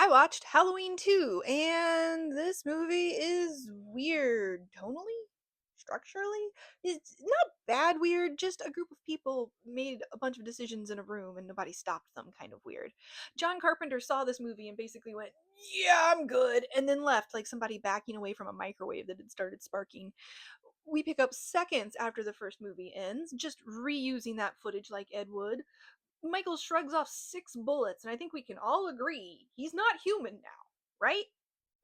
I watched Halloween 2, and this movie is weird tonally, structurally. It's not bad weird, just a group of people made a bunch of decisions in a room and nobody stopped them kind of weird. John Carpenter saw this movie and basically went, "Yeah, I'm good," and then left like somebody backing away from a microwave that had started sparking. We pick up seconds after the first movie ends, just reusing that footage like Ed Wood. Michael shrugs off 6 bullets, and I think we can all agree he's not human now, right?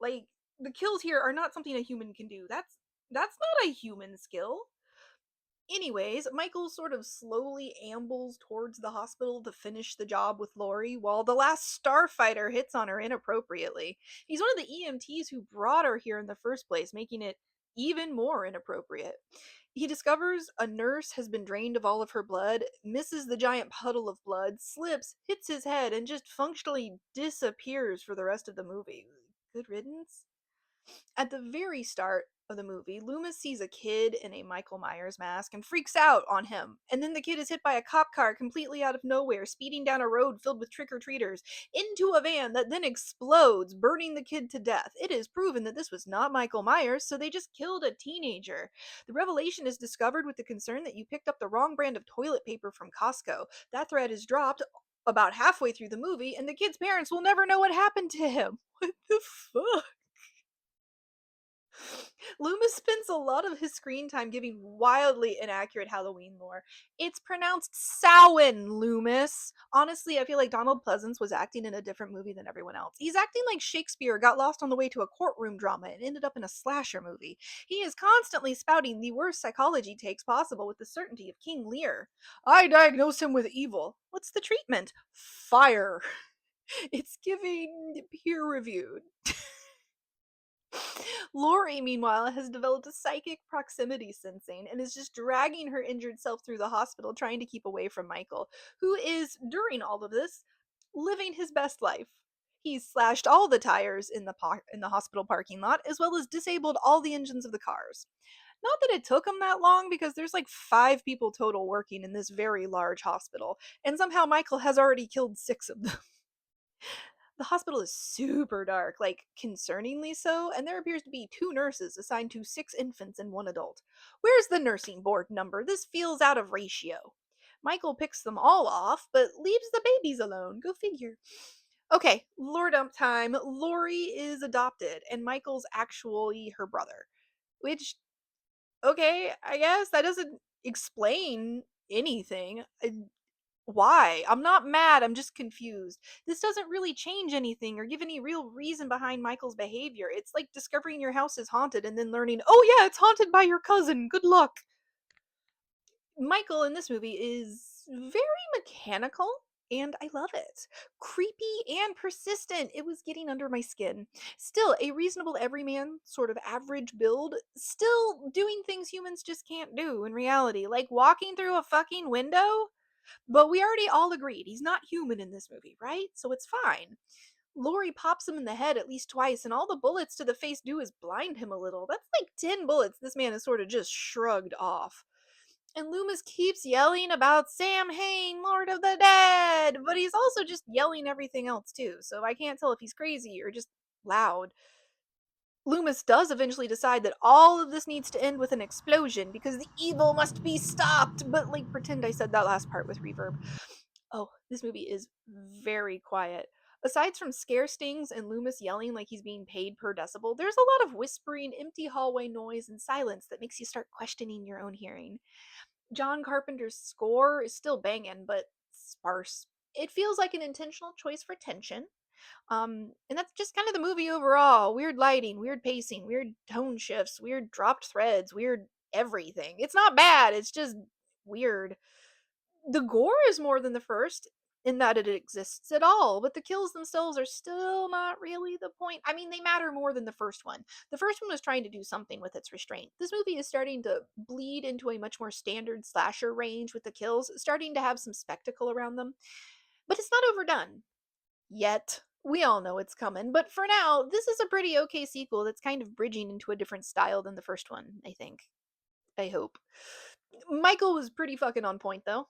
Like, the kills here are not something a human can do. That's not a human skill. Anyways, Michael sort of slowly ambles towards the hospital to finish the job with Lori while the last starfighter hits on her inappropriately. He's one of the EMTs who brought her here in the first place, making it even more inappropriate. He discovers a nurse has been drained of all of her blood, misses the giant puddle of blood, slips, hits his head, and just functionally disappears for the rest of the movie. Good riddance? At the very start of the movie, Loomis sees a kid in a Michael Myers mask and freaks out on him. And then the kid is hit by a cop car completely out of nowhere, speeding down a road filled with trick or treaters into a van that then explodes, burning the kid to death. It is proven that this was not Michael Myers, so they just killed a teenager. The revelation is discovered with the concern that you picked up the wrong brand of toilet paper from Costco. That thread is dropped about halfway through the movie, and the kid's parents will never know what happened to him. What the fuck? Loomis spends a lot of his screen time giving wildly inaccurate Halloween lore. It's pronounced SOW-an, Loomis. Honestly, I feel like Donald Pleasance was acting in a different movie than everyone else. He's acting like Shakespeare got lost on the way to a courtroom drama and ended up in a slasher movie. He is constantly spouting the worst psychology takes possible with the certainty of King Lear. I diagnose him with evil. What's the treatment? Fire. It's giving peer reviewed. Lori, meanwhile, has developed a psychic proximity sensing and is just dragging her injured self through the hospital, trying to keep away from Michael, who is, during all of this, living his best life. He's slashed all the tires in the hospital parking lot, as well as disabled all the engines of the cars. Not that it took him that long, because there's like 5 people total working in this very large hospital, and somehow Michael has already killed 6 of them. The hospital is super dark, like concerningly so, and there appears to be 2 nurses assigned to 6 infants and 1 adult. Where's the nursing board number? This feels out of ratio. Michael picks them all off, but leaves the babies alone. Go figure. Okay, lore dump time. Lori is adopted, and Michael's actually her brother. Which, okay, I guess that doesn't explain anything. Why? I'm not mad, I'm just confused. This doesn't really change anything or give any real reason behind Michael's behavior. It's like discovering your house is haunted and then learning, oh yeah, it's haunted by your cousin. Good luck. Michael in this movie is very mechanical, and I love it. Creepy and persistent. It was getting under my skin. Still, a reasonable everyman, sort of average build, still doing things humans just can't do in reality, like walking through a fucking window. But we already all agreed he's not human in this movie, right? So it's fine. Lori pops him in the head at least twice, and all the bullets to the face do is blind him a little. That's like 10 bullets this man has sort of just shrugged off. And Loomis keeps yelling about Sam Hain, Lord of the Dead, but he's also just yelling everything else too, so I can't tell if he's crazy or just loud. Loomis does eventually decide that all of this needs to end with an explosion because the evil must be stopped, but like pretend I said that last part with reverb. Oh, this movie is very quiet. Aside from scare stings and Loomis yelling like he's being paid per decibel, there's a lot of whispering, empty hallway noise, and silence that makes you start questioning your own hearing. John Carpenter's score is still banging, but sparse. It feels like an intentional choice for tension, and that's just kind of the movie overall. Weird lighting, weird pacing, weird tone shifts, weird dropped threads, weird everything. It's not bad, it's just weird. The gore is more than the first in that it exists at all, but the kills themselves are still not really the point. I mean, they matter more than the first one. The first one was trying to do something with its restraint. This movie is starting to bleed into a much more standard slasher range with the kills, starting to have some spectacle around them. But it's not overdone. Yet. We all know it's coming, but for now, this is a pretty okay sequel that's kind of bridging into a different style than the first one, I think. I hope. Michael was pretty fucking on point, though.